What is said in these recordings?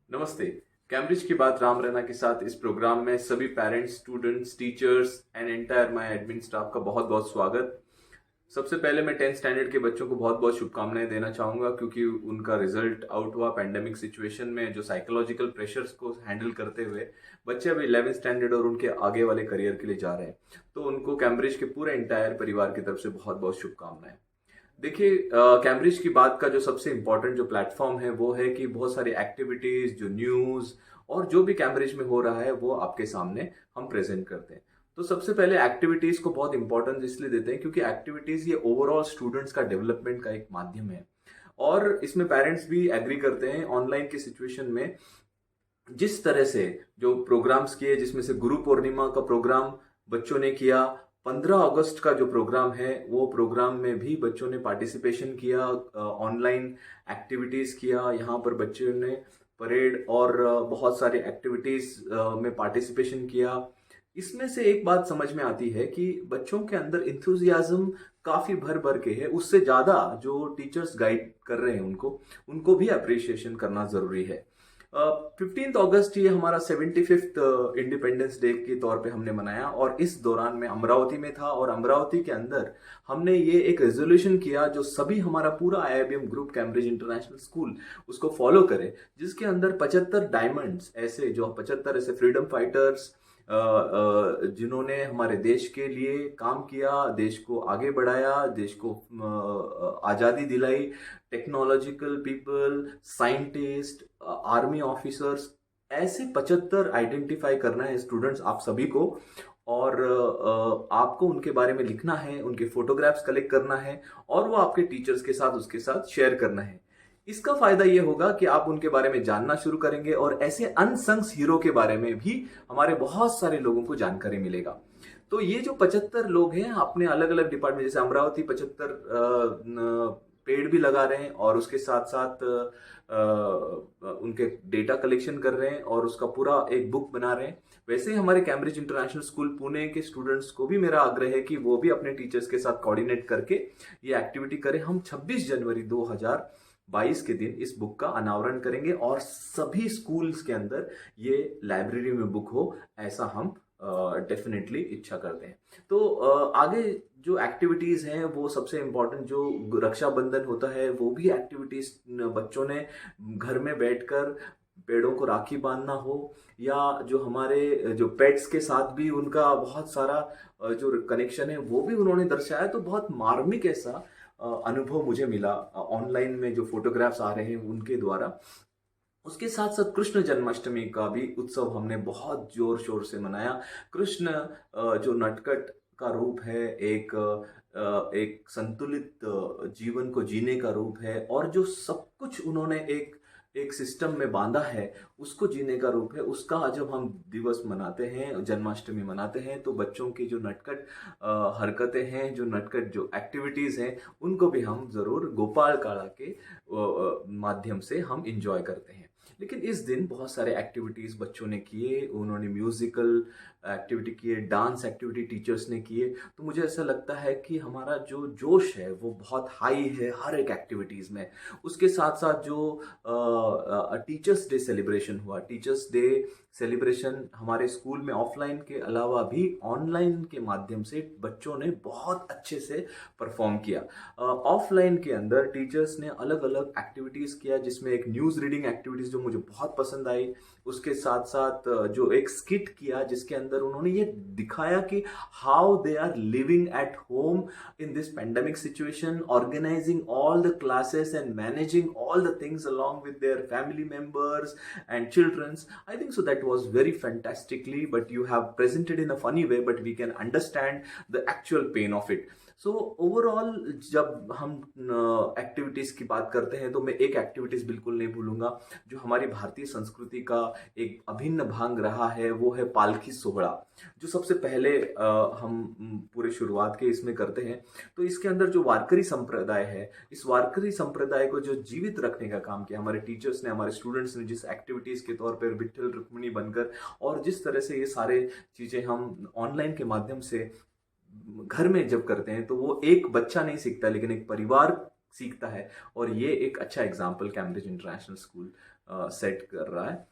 नमस्ते। कैम्ब्रिज की बात राम रैना के साथ इस प्रोग्राम में सभी parents, students, teachers and entire my admin staff का बहुत बहुत स्वागत। सबसे पहले मैं 10th स्टैंडर्ड के बच्चों को बहुत बहुत शुभकामनाएं देना चाहूंगा क्योंकि उनका रिजल्ट आउट हुआ पैंडेमिक सिचुएशन में। जो साइकोलॉजिकल प्रेशर्स को हैंडल करते हुए बच्चे अब 11th स्टैंडर्ड और उनके आगे वाले करियर के लिए जा रहे हैं, तो उनको कैम्ब्रिज के पूरे एंटायर परिवार की तरफ से बहुत बहुत शुभकामनाएं। देखिए, कैम्ब्रिज की बात का जो सबसे इम्पोर्टेंट जो प्लेटफॉर्म है वो है कि बहुत सारी एक्टिविटीज, जो न्यूज़ और जो भी कैम्ब्रिज में हो रहा है वो आपके सामने हम प्रेजेंट करते हैं। तो सबसे पहले एक्टिविटीज को बहुत इंपॉर्टेंस इसलिए देते हैं क्योंकि एक्टिविटीज ये ओवरऑल स्टूडेंट्स का डेवलपमेंट का एक माध्यम है। और इसमें पेरेंट्स भी एग्री करते हैं ऑनलाइन की सिचुएशन में। जिस तरह से जो प्रोग्राम्स किए, जिसमें से गुरु पूर्णिमा का प्रोग्राम बच्चों ने किया, 15 अगस्त का जो प्रोग्राम है वो प्रोग्राम में भी बच्चों ने पार्टिसिपेशन किया, ऑनलाइन एक्टिविटीज किया। यहाँ पर बच्चों ने परेड और बहुत सारी एक्टिविटीज में पार्टिसिपेशन किया। इसमें से एक बात समझ में आती है कि बच्चों के अंदर इंथुजियाज्म काफी भर भर के है। उससे ज्यादा जो टीचर्स गाइड कर रहे हैं उनको उनको भी अप्रिसिएशन करना जरूरी है। 15 अगस्त ये हमारा 75th इंडिपेंडेंस डे के तौर पे हमने मनाया और इस दौरान मैं अमरावती में था और अमरावती के अंदर हमने ये एक रेजोल्यूशन किया जो सभी हमारा पूरा आईआईबीएम ग्रुप कैम्ब्रिज इंटरनेशनल स्कूल उसको फॉलो करे, जिसके अंदर 75 डायमंड्स ऐसे, जो 75 ऐसे फ्रीडम फाइटर्स जिन्होंने हमारे देश के लिए काम किया, देश को आगे बढ़ाया, देश को आज़ादी दिलाई, technological people, scientist, army officers, ऐसे 75 आइडेंटिफाई करना है स्टूडेंट्स आप सभी को। और आपको उनके बारे में लिखना है, उनके फोटोग्राफ्स कलेक्ट करना है और वो आपके टीचर्स के साथ उसके साथ शेयर करना है। इसका फायदा ये होगा कि आप उनके बारे में जानना शुरू करेंगे और ऐसे अनसंग्स हीरो के बारे में भी हमारे बहुत सारे लोगों को जानकारी मिलेगा। तो ये जो 75 लोग हैं अपने अलग अलग डिपार्टमेंट, जैसे अमरावती 75 पेड़ भी लगा रहे हैं और उसके साथ साथ उनके डेटा कलेक्शन कर रहे हैं और उसका पूरा एक बुक बना रहे हैं। वैसे ही हमारे कैम्ब्रिज इंटरनेशनल स्कूल पुणे के स्टूडेंट्स को भी मेरा आग्रह है कि वो भी अपने टीचर्स के साथ कोऑर्डिनेट करके ये एक्टिविटी करें। हम 26 जनवरी 2022 के दिन इस बुक का अनावरण करेंगे और सभी स्कूल्स के अंदर ये लाइब्रेरी में बुक हो, ऐसा हम डेफिनेटली इच्छा करते हैं। तो आगे जो एक्टिविटीज हैं वो सबसे इम्पोर्टेंट, जो रक्षाबंधन होता है वो भी एक्टिविटीज बच्चों ने घर में बैठकर पेड़ों को राखी बांधना हो, या जो हमारे जो पेट्स के साथ भी उनका बहुत सारा जो कनेक्शन है वो भी उन्होंने दर्शाया। तो बहुत मार्मिक ऐसा अनुभव मुझे मिला ऑनलाइन में जो फोटोग्राफ्स आ रहे हैं उनके द्वारा। उसके साथ साथ कृष्ण जन्माष्टमी का भी उत्सव हमने बहुत जोर शोर से मनाया। कृष्ण जो नटखट का रूप है, एक संतुलित जीवन को जीने का रूप है और जो सब कुछ उन्होंने एक एक सिस्टम में बांधा है उसको जीने का रूप है। उसका जब हम दिवस मनाते हैं, जन्माष्टमी मनाते हैं, तो बच्चों की जो नटखट हरकतें हैं, जो नटखट जो एक्टिविटीज हैं, उनको भी हम जरूर गोपाल काला के माध्यम से हम इंजॉय करते हैं। लेकिन इस दिन बहुत सारे एक्टिविटीज बच्चों ने किए, उन्होंने म्यूजिकल एक्टिविटी किए, डांस एक्टिविटी टीचर्स ने किए। तो मुझे ऐसा लगता है कि हमारा जो जोश है वो बहुत हाई है हर एक एक्टिविटीज में। उसके साथ साथ जो टीचर्स डे सेलिब्रेशन हुआ, टीचर्स डे सेलिब्रेशन हमारे स्कूल में ऑफलाइन के अलावा भी ऑनलाइन के माध्यम से बच्चों ने बहुत अच्छे से परफॉर्म किया। ऑफलाइन के अंदर टीचर्स ने अलग अलग एक्टिविटीज किया, जिसमें एक न्यूज़ रीडिंग एक्टिविटीज जो मुझे बहुत पसंद आई। उसके साथ साथ जो एक स्किट किया जिसके अंदर उन्होंने ये दिखाया कि how they are living at home in this pandemic situation, organising all the classes and managing all the things along with their family members and children's. I think so that was very fantastically, but you have presented in a funny way, but we can understand the actual pain of it. So overall जब हम activities की बात करते हैं तो मैं एक activities बिल्कुल नहीं भूलूंगा जो हमारी भारतीय संस्कृति का एक अभिन्न भाग रहा है, वो है पालकी सोहड़ा, जो सबसे पहले हम पूरे शुरुआत के इसमें करते हैं। तो इसके अंदर जो वारकरी संप्रदाय है, इस वारकरी संप्रदाय को जो जीवित रखने का काम किया हमारे टीचर्स ने, हमारे स्टूडेंट्स ने, जिस एक्टिविटीज़ के तौर पर विट्ठल रुक्मिणी बनकर, और जिस तरह से ये सारे चीज़ें हम ऑनलाइन के माध्यम से घर में जब करते हैं तो वो एक बच्चा नहीं सीखता लेकिन एक परिवार सीखता है। और ये एक अच्छा example Cambridge International school set कर रहा है।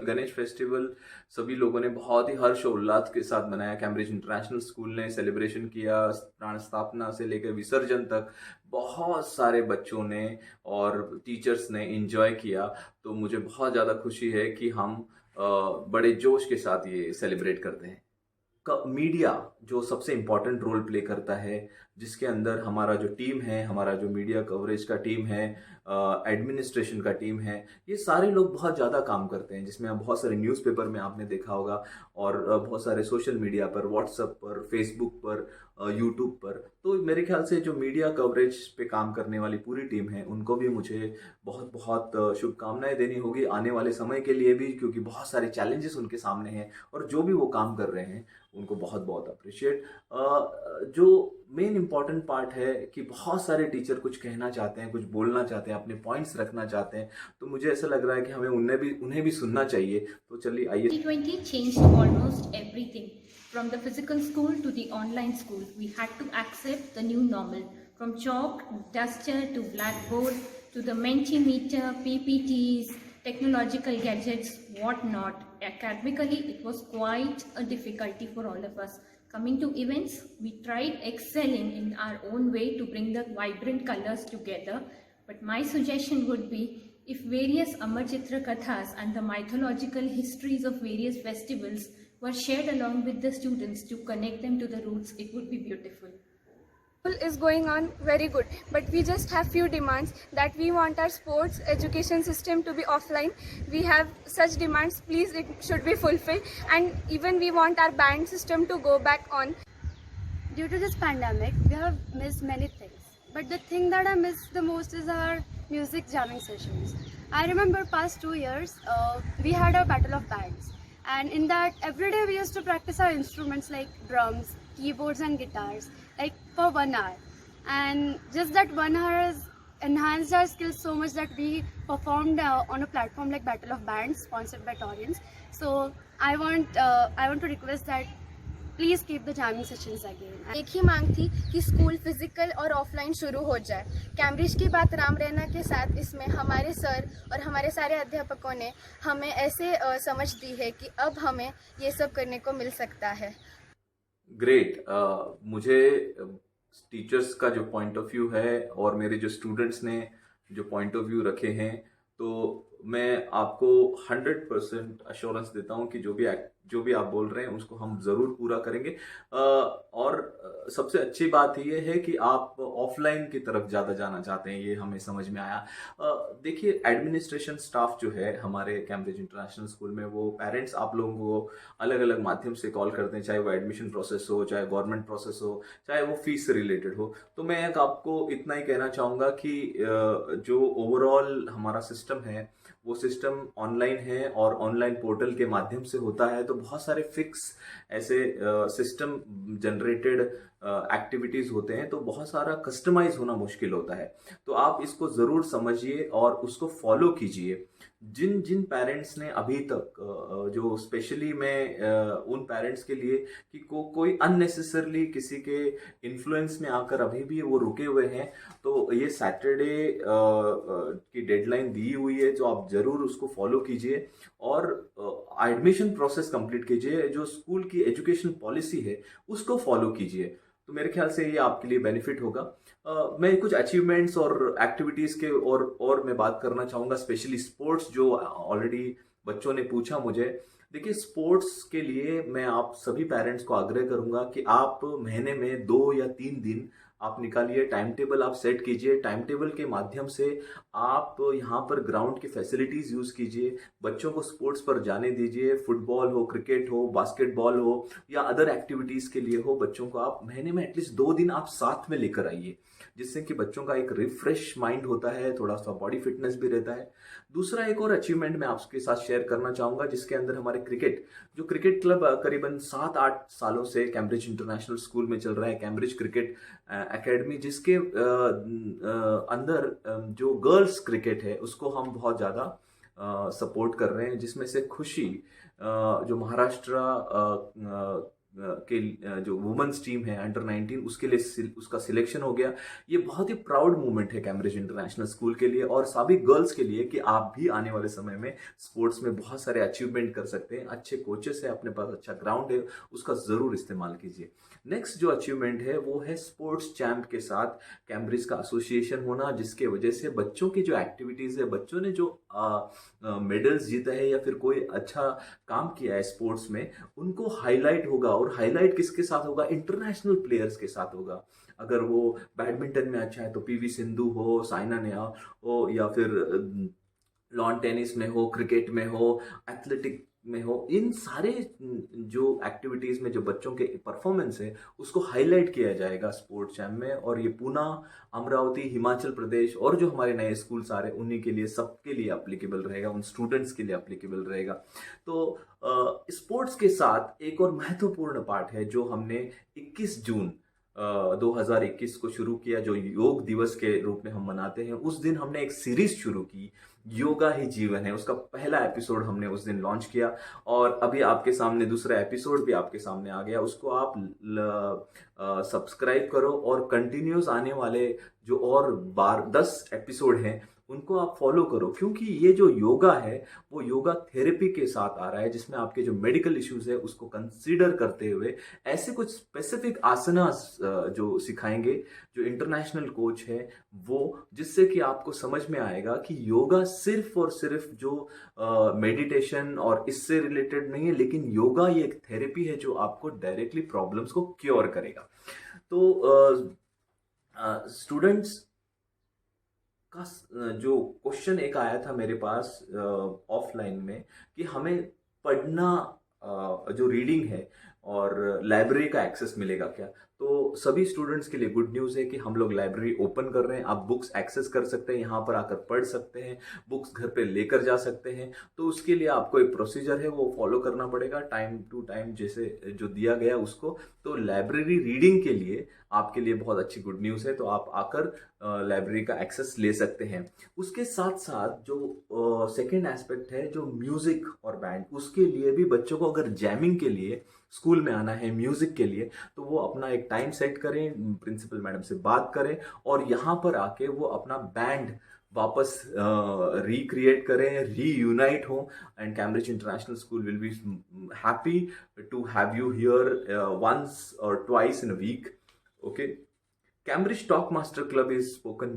गणेश फेस्टिवल सभी लोगों ने बहुत ही हर्ष और उल्लास के साथ मनाया। कैम्ब्रिज इंटरनेशनल स्कूल ने सेलिब्रेशन किया, प्राण स्थापना से लेकर विसर्जन तक बहुत सारे बच्चों ने और टीचर्स ने एंजॉय किया। तो मुझे बहुत ज़्यादा खुशी है कि हम बड़े जोश के साथ ये सेलिब्रेट करते हैं। मीडिया जो सबसे इम्पोर्टेंट रोल प्ले करता है, जिसके अंदर हमारा जो टीम है, हमारा जो मीडिया कवरेज का टीम है, एडमिनिस्ट्रेशन का टीम है, ये सारे लोग बहुत ज़्यादा काम करते हैं। जिसमें आप बहुत सारे न्यूज़पेपर में आपने देखा होगा, और बहुत सारे सोशल मीडिया पर, व्हाट्सएप पर, फेसबुक पर, यूट्यूब पर। तो मेरे ख्याल से जो मीडिया कवरेज पे काम करने वाली पूरी टीम है, उनको भी मुझे बहुत बहुत शुभकामनाएं देनी होगी आने वाले समय के लिए भी, क्योंकि बहुत सारे चैलेंजेस उनके सामने हैं। और जो भी वो काम कर रहे हैं उनको बहुत बहुत अप्रिशिएट। जो मेन इम्पॉर्टेंट पार्ट है कि बहुत सारे टीचर कुछ कहना चाहते हैं, कुछ बोलना चाहते हैं, अपने पॉइंट्स रखना चाहते हैं। तो मुझे ऐसा लग रहा है कि हमें उन्हें भी सुनना चाहिए। तो चलिए आइए। 2020 changed almost everything. From the physical school to the online school, we had to accept the new normal. From chalk, duster to blackboard to the Mentimeter, PPTs, technological gadgets, whatnot. Academically, it was quite a difficulty for all of us. Coming to events, we tried excelling in our own way to bring the vibrant colors together. But my suggestion would be, if various Amar Chitra Kathas and the mythological histories of various festivals were shared along with the students to connect them to the roots, it would be beautiful. Is going on very good, but we just have few demands that we want our sports education system to be offline. We have such demands, please, it should be fulfilled. And even we want our band system to go back on. Due to this pandemic, we have missed many things, but the thing that I miss the most is our music jamming sessions. I remember past 2 years, we had a battle of bands, and in that every day we used to practice our instruments like drums, keyboards and guitars, like for 1 hour. And just that 1 hour has enhanced our skills so much that we performed on a platform like Battle of Bands sponsored by Torians. So I want to request that please keep the jamming sessions again. एक ही मांग थी कि school physical और offline शुरू हो जाए। Cambridge की बात राम रैना के साथ इसमें हमारे सर और हमारे सारे अध्यापकों ने हमें ऐसे समझ दी है कि अब हमें ये सब करने को मिल सकता है। ग्रेट। मुझे टीचर्स का जो पॉइंट ऑफ व्यू है और मेरे जो स्टूडेंट्स ने जो पॉइंट ऑफ व्यू रखे हैं, तो मैं आपको 100% अश्योरेंस देता हूं कि जो भी आप बोल रहे हैं उसको हम ज़रूर पूरा करेंगे। और सबसे अच्छी बात ये है कि आप ऑफलाइन की तरफ ज़्यादा जाना चाहते हैं, ये हमें समझ में आया। देखिए, एडमिनिस्ट्रेशन स्टाफ जो है हमारे कैम्ब्रिज इंटरनेशनल स्कूल में, वो पेरेंट्स आप लोगों को अलग अलग माध्यम से कॉल करते हैं, चाहे वो एडमिशन प्रोसेस हो, चाहे गवर्नमेंट प्रोसेस हो, चाहे वो फीस से रिलेटेड हो। तो मैं आपको इतना ही कहना चाहूँगा कि जो ओवरऑल हमारा सिस्टम है, वो सिस्टम ऑनलाइन है और ऑनलाइन पोर्टल के माध्यम से होता है। तो बहुत सारे फिक्स ऐसे सिस्टम जनरेटेड एक्टिविटीज़ होते हैं, तो बहुत सारा कस्टमाइज होना मुश्किल होता है। तो आप इसको ज़रूर समझिए और उसको फॉलो कीजिए। जिन जिन पेरेंट्स ने अभी तक जो स्पेशली मैं उन पेरेंट्स के लिए कि कोई अननेसेसरली किसी के इन्फ्लुएंस में आकर अभी भी वो रुके हुए हैं, तो ये सैटरडे की डेडलाइन दी हुई है, तो आप ज़रूर उसको फॉलो कीजिए और एडमिशन प्रोसेस कंप्लीट कीजिए। जो स्कूल की एजुकेशन पॉलिसी है उसको फॉलो कीजिए। तो मेरे ख्याल से ये आपके लिए बेनिफिट होगा। मैं कुछ अचीवमेंट्स और एक्टिविटीज़ के और मैं बात करना चाहूँगा, स्पेशली स्पोर्ट्स, जो ऑलरेडी बच्चों ने पूछा मुझे। देखिए, स्पोर्ट्स के लिए मैं आप सभी पेरेंट्स को आग्रह करूँगा कि आप महीने में 2 या 3 दिन आप निकालिए, टाइम टेबल आप सेट कीजिए। टाइम टेबल के माध्यम से आप यहाँ पर ग्राउंड की फैसिलिटीज़ यूज़ कीजिए, बच्चों को स्पोर्ट्स पर जाने दीजिए। फुटबॉल हो, क्रिकेट हो, बास्केटबॉल हो या अदर एक्टिविटीज़ के लिए हो, बच्चों को आप महीने में एटलीस्ट 2 दिन आप साथ में लेकर आइए, जिससे कि बच्चों का एक रिफ्रेश माइंड होता है, थोड़ा सा बॉडी फिटनेस भी रहता है। दूसरा एक और अचीवमेंट मैं आपके साथ शेयर करना चाहूँगा, जिसके अंदर हमारे जो क्रिकेट क्लब करीबन 7-8 सालों से कैम्ब्रिज इंटरनेशनल स्कूल में चल रहा है, कैम्ब्रिज क्रिकेट एकेडमी, जिसके अंदर जो गर्ल्स क्रिकेट है उसको हम बहुत ज़्यादा सपोर्ट कर रहे हैं। जिसमें से खुशी जो महाराष्ट्र जो वुमेन्स टीम है अंडर 19 उसके लिए उसका सिलेक्शन हो गया। ये बहुत ही प्राउड मोमेंट है कैम्ब्रिज इंटरनेशनल स्कूल के लिए और सभी गर्ल्स के लिए कि आप भी आने वाले समय में स्पोर्ट्स में बहुत सारे अचीवमेंट कर सकते हैं। अच्छे कोचेस है, अपने पास अच्छा ग्राउंड है, उसका ज़रूर इस्तेमाल कीजिए। नेक्स्ट जो अचीवमेंट है वो है स्पोर्ट्स चैम्प के साथ कैम्ब्रिज का एसोसिएशन होना, जिसके वजह से बच्चों की जो एक्टिविटीज़ है, बच्चों ने जो मेडल्स जीता है या फिर कोई अच्छा काम किया है स्पोर्ट्स में, उनको हाईलाइट होगा। और हाईलाइट किसके साथ होगा? इंटरनेशनल प्लेयर्स के साथ होगा। अगर वो बैडमिंटन में अच्छा है तो पीवी सिंधु हो, साइना नेहवाल हो, या फिर लॉन टेनिस में हो, क्रिकेट में हो, एथलेटिक में हो, इन सारे जो एक्टिविटीज़ में जो बच्चों के परफॉर्मेंस है उसको हाईलाइट किया जाएगा स्पोर्ट्स चैम्प में। और ये पूना, अमरावती, हिमाचल प्रदेश और जो हमारे नए स्कूल्स आ रहे हैं उन्हीं के लिए, सबके लिए अप्लीकेबल रहेगा, उन स्टूडेंट्स के लिए अप्लीकेबल रहेगा। तो स्पोर्ट्स के साथ एक और महत्वपूर्ण पार्ट है जो हमने 21 जून 2021 को शुरू किया, जो योग दिवस के रूप में हम मनाते हैं। उस दिन हमने एक सीरीज शुरू की, योगा ही जीवन है। उसका पहला एपिसोड हमने उस दिन लॉन्च किया और अभी आपके सामने दूसरा एपिसोड भी आपके सामने आ गया। उसको आप सब्सक्राइब करो और कंटिन्यूस आने वाले जो और 10 एपिसोड हैं उनको आप फॉलो करो, क्योंकि ये जो योगा है वो योगा थेरेपी के साथ आ रहा है, जिसमें आपके जो मेडिकल इश्यूज है उसको कंसीडर करते हुए ऐसे कुछ स्पेसिफिक आसनास जो सिखाएंगे जो इंटरनेशनल कोच है वो, जिससे कि आपको समझ में आएगा कि योगा सिर्फ और सिर्फ जो मेडिटेशन और इससे रिलेटेड नहीं है, लेकिन योगा ये एक थेरेपी है जो आपको डायरेक्टली प्रॉब्लम्स को क्योर करेगा। तो स्टूडेंट्स का जो क्वेश्चन एक आया था मेरे पास ऑफलाइन में कि हमें पढ़ना जो रीडिंग है और लाइब्रेरी का एक्सेस मिलेगा क्या? तो सभी स्टूडेंट्स के लिए गुड न्यूज़ है कि हम लोग लाइब्रेरी ओपन कर रहे हैं। आप बुक्स एक्सेस कर सकते हैं, यहाँ पर आकर पढ़ सकते हैं, बुक्स घर पे लेकर जा सकते हैं। तो उसके लिए आपको एक प्रोसीजर है वो फॉलो करना पड़ेगा, टाइम टू टाइम जैसे जो दिया गया उसको। तो लाइब्रेरी रीडिंग के लिए आपके लिए बहुत अच्छी गुड न्यूज़ है, तो आप आकर लाइब्रेरी का एक्सेस ले सकते हैं। उसके साथ साथ जो सेकेंड एस्पेक्ट है जो म्यूज़िक और बैंड, उसके लिए भी बच्चों को अगर जैमिंग के लिए स्कूल में आना है म्यूज़िक के लिए, तो वो अपना एक टाइम सेट करें, प्रिंसिपल मैडम से बात करें और यहाँ पर आके वो अपना बैंड वापस रिक्रिएट करें, रीयूनाइट हो। And Cambridge International School will be happy to have you here once or twice in a week. Okay. Cambridge Talkmaster Club is spoken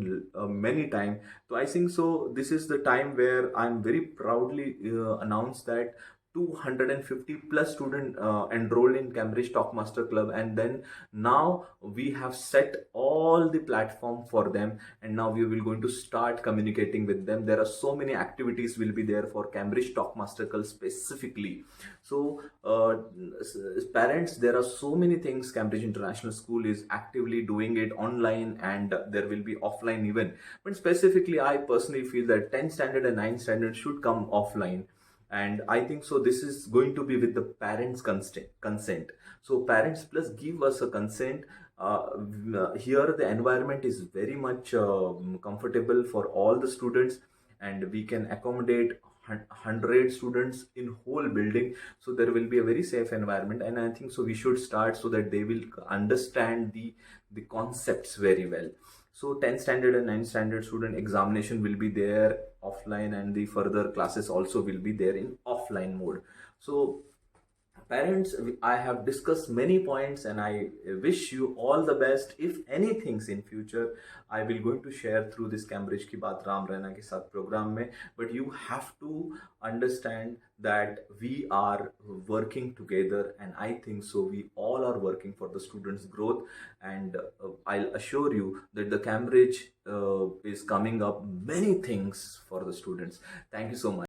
many times. So I think so this is the time where I'm very proudly announce that 250 plus students enrolled in Cambridge Talkmaster Club, and then now we have set all the platform for them, and now we will going to start communicating with them. There are so many activities will be there for Cambridge Talkmaster Club specifically. So parents, there are so many things Cambridge International School is actively doing it online, and there will be offline even. But specifically I personally feel that 10th standard and 9th standard should come offline. And I think so this is going to be with the parents consent. So parents plus give us a consent. Here the environment is very much comfortable for all the students, and we can accommodate 100 students in whole building, so there will be a very safe environment. And I think so we should start so that they will understand the concepts very well. So 10th standard and 9th standard student examination will be there offline, and the further classes also will be there in offline mode. So parents, I have discussed many points and I wish you all the best. If anything in future, I will going to share through this Cambridge की बात राम रैना के साथ program में. But you have to understand that we are working together, and I think so we all are working for the students' growth. And I'll assure you that the Cambridge is coming up many things for the students. Thank you so much.